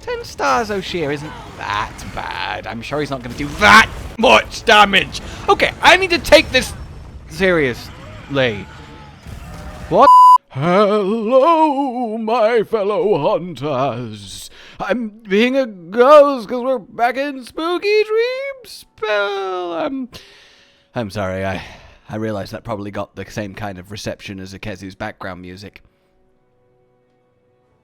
10 stars O'Shea isn't that bad. I'm sure he's not going to do that much damage. Okay, I need to take this seriously. What? Hello, my fellow hunters. I'm being a ghost because we're back in spooky dream spell. I'm sorry, I realized that probably got the same kind of reception as Akezu's background music.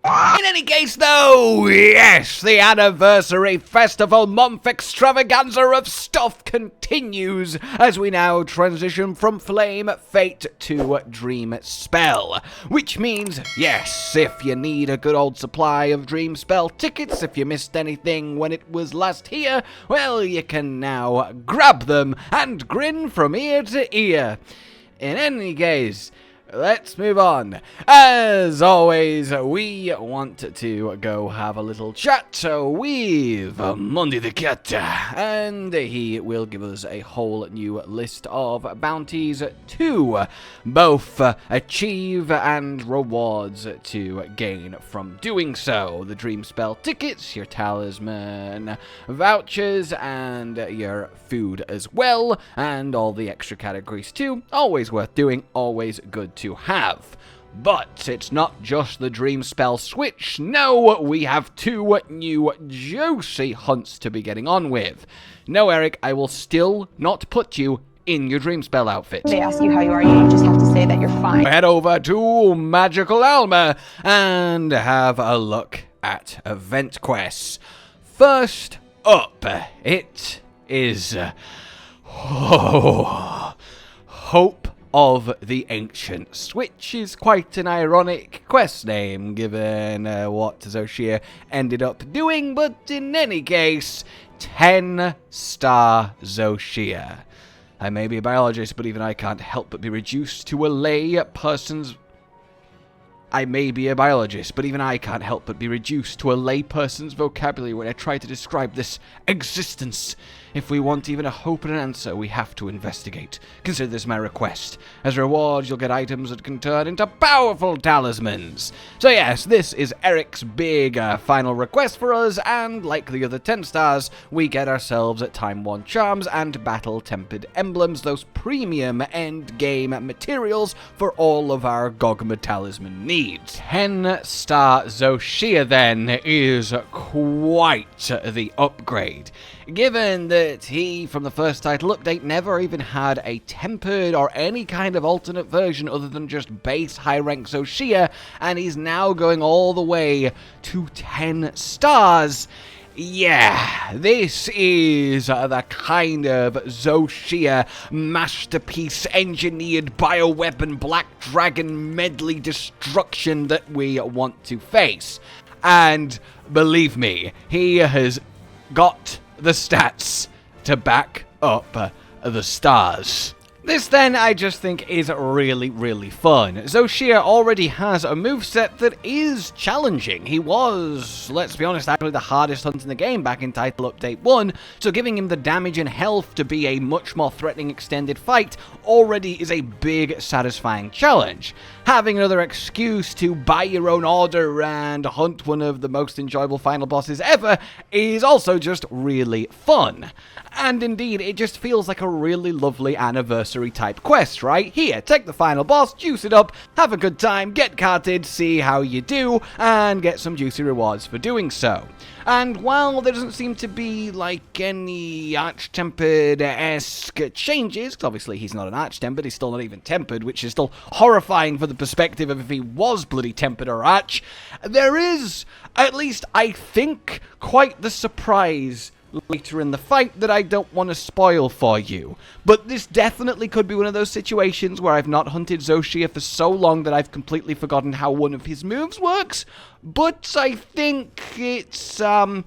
In any case, though, yes, the anniversary festival month extravaganza of stuff continues as we now transition from Flame Fate to Dream Spell. Which means, yes, if you need a good old supply of Dream Spell tickets, if you missed anything when it was last here, well, you can now grab them and grin from ear to ear. In any case, let's move on. As always, we want to go have a little chat with Monday the Cat, and he will give us a whole new list of bounties to both achieve and rewards to gain from doing so. The Dream Spell tickets, your talisman vouchers, and your food as well, and all the extra categories too. Always worth doing, always good to have. But it's not just the Dream Spell switch. No, we have 2 new juicy hunts to be getting on with. No, Eric, I will still not put you in your Dream Spell outfit. They ask you how you are, you just have to say that you're fine. Head over to Magical Alma and have a look at event quests. First up, it is Hope of the Ancients, which is quite an ironic quest name given what Zoshia ended up doing, but in any case, 10-star Zoshia. I may be a biologist, but even I can't help but be reduced to a lay person's... I may be a biologist, but even I can't help but be reduced to a layperson's vocabulary when I try to describe this existence. If we want even a hope and an answer, we have to investigate. Consider this my request. As a reward, you'll get items that can turn into powerful talismans. So yes, this is Eric's big final request for us, and like the other 10 stars, we get ourselves Time Worn Charms and Battle Tempered Emblems, those premium endgame materials for all of our Gogma talisman needs. 10-star Zoshia then is quite the upgrade, given that he, from the first title update, never even had a tempered or any kind of alternate version other than just base high-rank Zoshia, and he's now going all the way to 10 stars. Yeah, this is the kind of Zoshia masterpiece engineered bioweapon Black Dragon medley destruction that we want to face. And believe me, he has got the stats to back up the stars. This then, I just think, is really, really fun. Zoshia already has a moveset that is challenging. He was, let's be honest, actually the hardest hunt in the game back in Title Update 1, so giving him the damage and health to be a much more threatening extended fight already is a big, satisfying challenge. Having another excuse to buy your own order and hunt one of the most enjoyable final bosses ever is also just really fun. And indeed, it just feels like a really lovely anniversary type quest, right? Here, take the final boss, juice it up, have a good time, get carted, see how you do, and get some juicy rewards for doing so. And while there doesn't seem to be, like, any Arch-Tempered-esque changes, because obviously he's not an Arch-Tempered, he's still not even Tempered, which is still horrifying for the perspective of if he was bloody Tempered or Arch, there is, at least I think, quite the surprise later in the fight that I don't want to spoil for you. But this definitely could be one of those situations where I've not hunted Zoshia for so long that I've completely forgotten how one of his moves works. But I think it's, well,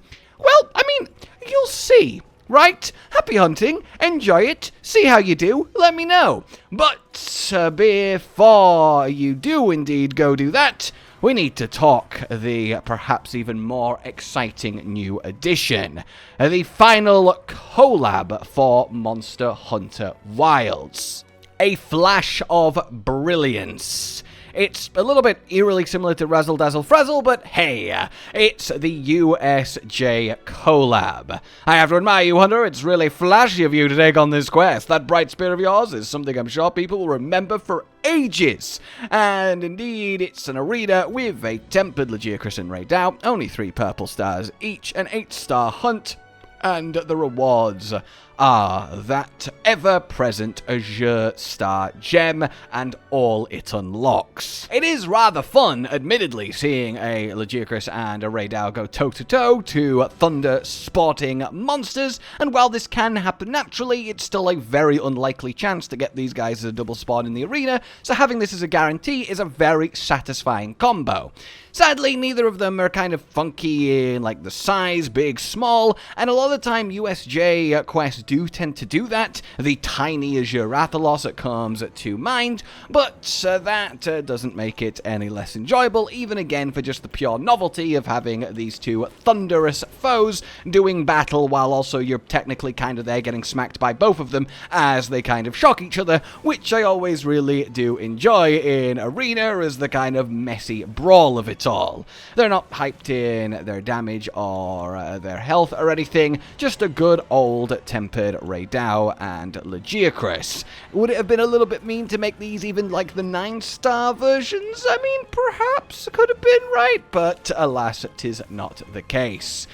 I mean, you'll see, right? Happy hunting, enjoy it, see how you do, let me know. But before you do indeed go do that, we need to talk the perhaps even more exciting new addition, the final collab for Monster Hunter Wilds. A flash of brilliance. It's a little bit eerily similar to Razzle Dazzle Frazzle, but hey, it's the USJ Collab. I have to admire you, Hunter. It's really flashy of you to take on this quest. That bright spear of yours is something I'm sure people will remember for ages. And indeed, it's an arena with a tempered Legiacris and Raydao, only 3 purple stars each, an 8-star hunt, and the rewards are that ever-present Azure Star Gem and all it unlocks. It is rather fun, admittedly, seeing a Legiacris and a Raydao go toe-to-toe to thunder-sporting monsters, and while this can happen naturally, it's still a very unlikely chance to get these guys as a double spawn in the arena, so having this as a guarantee is a very satisfying combo. Sadly, neither of them are kind of funky in like the size, big, small, and a lot of the time USJ quests do tend to do that. The tiny Azure Rathalos comes to mind, but that doesn't make it any less enjoyable, even again for just the pure novelty of having these 2 thunderous foes doing battle while also you're technically kind of there getting smacked by both of them as they kind of shock each other, which I always really do enjoy in Arena as the kind of messy brawl of it all. They're not hyped in their damage or their health or anything, just a good old tempered Raydao and Legiacris. Would it have been a little bit mean to make these even like the 9-star versions? I mean, perhaps it could have been, right? But alas, it is not the case.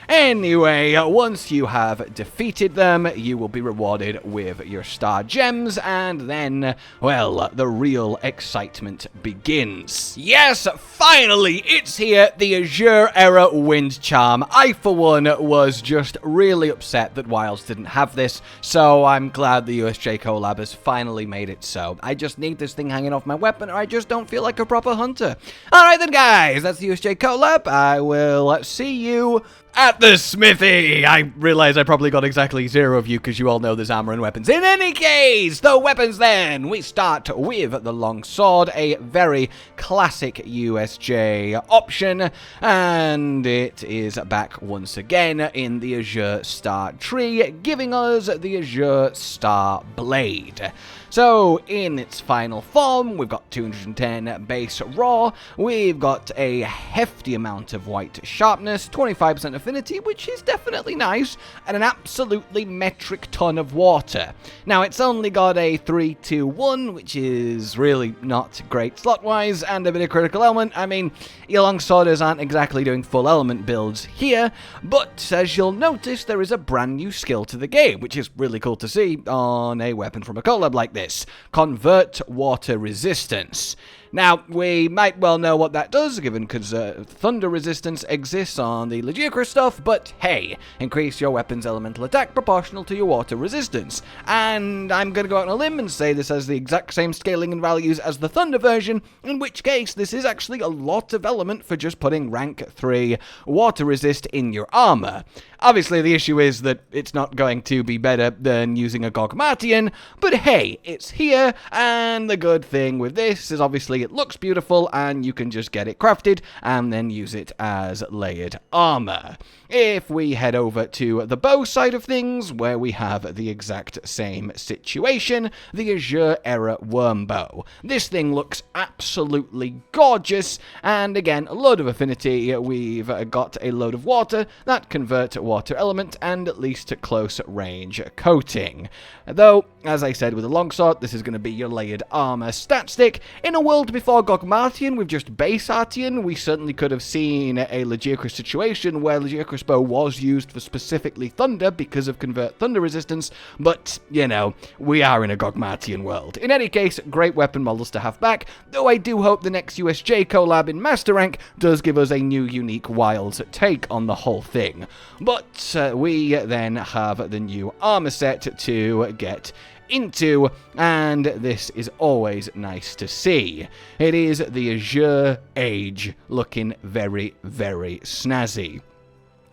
Anyway, once you have defeated them, you will be rewarded with your star gems, and then, well, the real excitement begins. Yes, finally, it's here, the Azure Era Wind Charm. I, for one, was just really upset that Wilds didn't have this, so I'm glad the USJ Collab has finally made it so. I just need this thing hanging off my weapon, or I just don't feel like a proper hunter. Alright then, guys, that's the USJ Collab. I will see you at the smithy! I realize I probably got exactly 0 of you because you all know there's armor and weapons. In any case, the weapons then! We start with the longsword, a very classic USJ option, and it is back once again in the Azure Star tree, giving us the Azure Star Blade. So, in its final form, we've got 210 base raw, we've got a hefty amount of white sharpness, 25% affinity, which is definitely nice, and an absolutely metric ton of water. Now, it's only got a 3-2-1, which is really not great slot-wise, and a bit of critical element. I mean, your longsworders aren't exactly doing full element builds here, but as you'll notice, there is a brand new skill to the game, which is really cool to see on a weapon from a collab like this. Convert water resistance. Now, we might well know what that does, given because thunder resistance exists on the Legiacris stuff, but hey, increase your weapon's elemental attack proportional to your water resistance. And I'm going to go out on a limb and say this has the exact same scaling and values as the thunder version, in which case this is actually a lot of element for just putting rank 3 water resist in your armor. Obviously, the issue is that it's not going to be better than using a gogmazios, but hey, it's here, and the good thing with this is obviously it looks beautiful, and you can just get it crafted and then use it as layered armor. If we head over to the bow side of things, where we have the exact same situation, the Azure Era Worm Bow. This thing looks absolutely gorgeous, and again, a load of affinity. We've got a load of water that convert water element and at least close range coating. Though, as I said with the longsword, this is going to be your layered armor stat stick. In a world before gogmazios with just base artian, we certainly could have seen a Legiacris situation where Legiacris bow was used for specifically thunder because of convert thunder resistance, but, you know, we are in a gogmazios world. In any case, great weapon models to have back, though I do hope the next USJ collab in Master Rank does give us a new unique Wilds take on the whole thing. But we then have the new armor set to get into, and this is always nice to see. It is the Azure Age, looking very, very snazzy.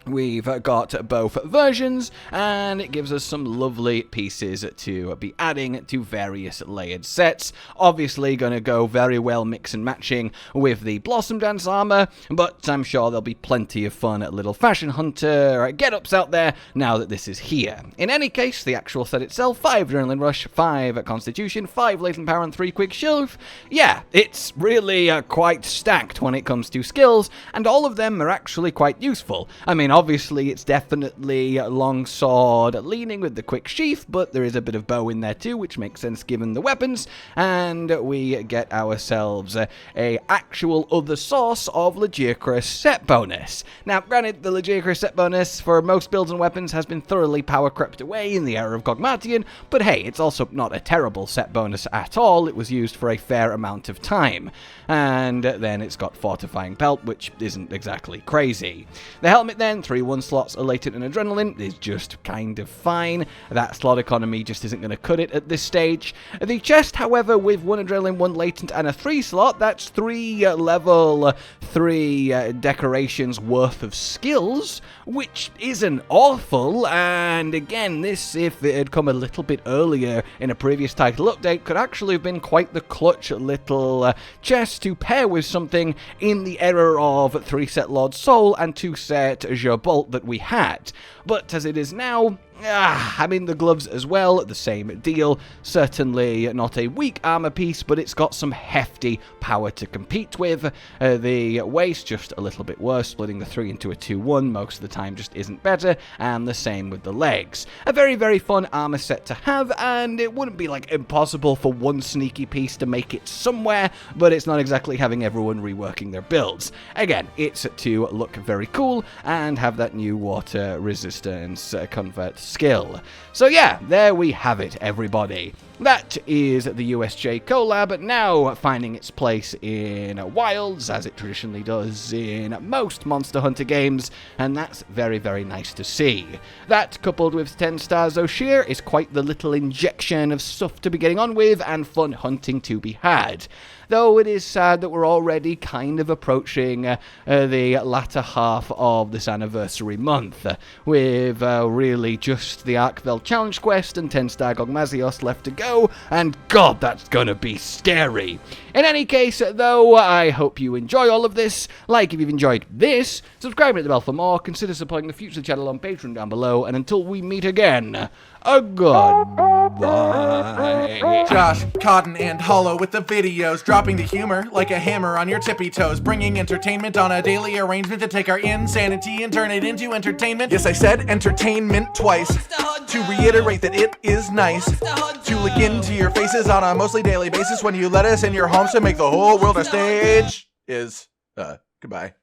We've got both versions, and it gives us some lovely pieces to be adding to various layered sets. Obviously going to go very well mix and matching with the Blossom Dance armor, but I'm sure there'll be plenty of fun little fashion hunter get-ups out there now that this is here. In any case, the actual set itself, 5 Adrenaline Rush, 5 Constitution, 5 Latent Power, and 3 Quick Shield. Yeah, it's really quite stacked when it comes to skills, and all of them are actually quite useful. I mean, obviously, it's definitely long sword leaning with the quick sheath, but there is a bit of bow in there too, which makes sense given the weapons, and we get ourselves a actual other source of Legicrus set bonus. Now, granted, the Legicrus set bonus for most builds and weapons has been thoroughly power crept away in the era of Gogmatian, but hey, it's also not a terrible set bonus at all. It was used for a fair amount of time. And then it's got Fortifying Pelt, which isn't exactly crazy. The helmet then, 3-1 slots, a latent and adrenaline, is just kind of fine. That slot economy just isn't going to cut it at this stage. The chest, however, with 1 adrenaline, 1 latent, and a 3 slot, that's 3 level 3 decorations worth of skills, which isn't awful. And again, this, if it had come a little bit earlier in a previous title update, could actually have been quite the clutch little chest to pair with something in the era of 3 set Lord Soul and 2 set Azure Bolt that we had. But as it is now, I mean, the gloves as well, the same deal. Certainly not a weak armor piece, but it's got some hefty power to compete with. The waist, just a little bit worse. Splitting the 3 into a 2-1 most of the time just isn't better, and the same with the legs. A very, very fun armor set to have, and it wouldn't be, like, impossible for one sneaky piece to make it somewhere, but it's not exactly having everyone reworking their builds. Again, it's to look very cool and have that new water resistance convert skill. So yeah, there we have it, everybody. That is the USJ Collab, now finding its place in Wilds, as it traditionally does in most Monster Hunter games, and that's very, very nice to see. That, coupled with 10 stars O'Shea, is quite the little injection of stuff to be getting on with, and fun hunting to be had. Though it is sad that we're already kind of approaching the latter half of this anniversary month, with really just the Arkveld Challenge Quest and 10-star Gogmazios left to go, and god, that's gonna be scary. In any case, though, I hope you enjoy all of this. Like if you've enjoyed this, subscribe and hit the bell for more, consider supporting the future channel on Patreon down below, and until we meet again, a goodbye. Josh, Cotton, and Hollow with the videos, dropping the humor like a hammer on your tippy toes, bringing entertainment on a daily arrangement to take our insanity and turn it into entertainment. Yes, I said entertainment twice, to reiterate that it is nice to look into your faces on a mostly daily basis when you let us in your homes to make the whole world a stage. Goodbye.